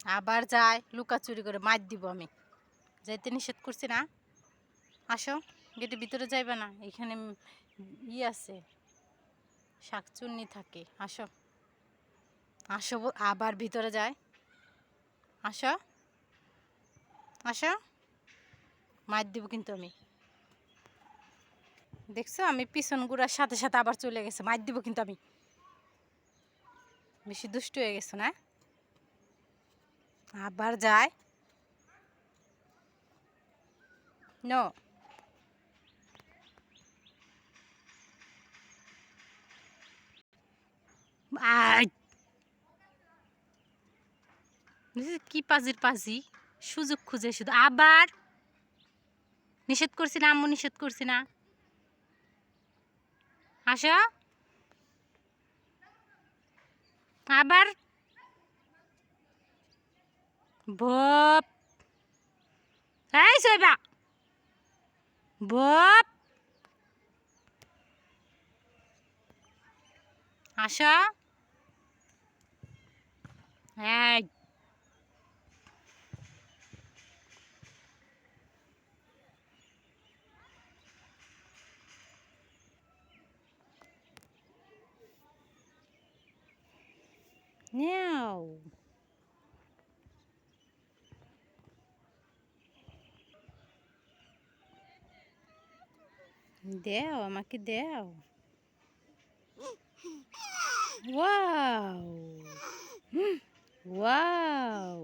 আবার যায় লুকাচুরি করে মার দিব আমি। যাইতে নিষেধ করছি না। আসো, গেটের ভিতরে যাইবে না, এখানে আছে, শাকচুন্নি থাকে। আসো আসো, আবার ভিতরে যায়। আসো আসো, মার দিব কিন্তু আমি। দেখছো, আমি পিছন ঘুরার সাথে সাথে আবার চলে গেছে, মার দিব কিন্তু আমি। বেশি দুষ্ট হয়ে গেছো না। আবার যায়। নো, কি পাজির পাজি, সুযোগ খুঁজে শুধু। আবার নিষেধ করছি না আম্মু, নিষেধ করছি না। আসো, আবার বপ, এই সইবা বপ। আসো, এই নেও, দেও আমাকে দেও। Wow wow.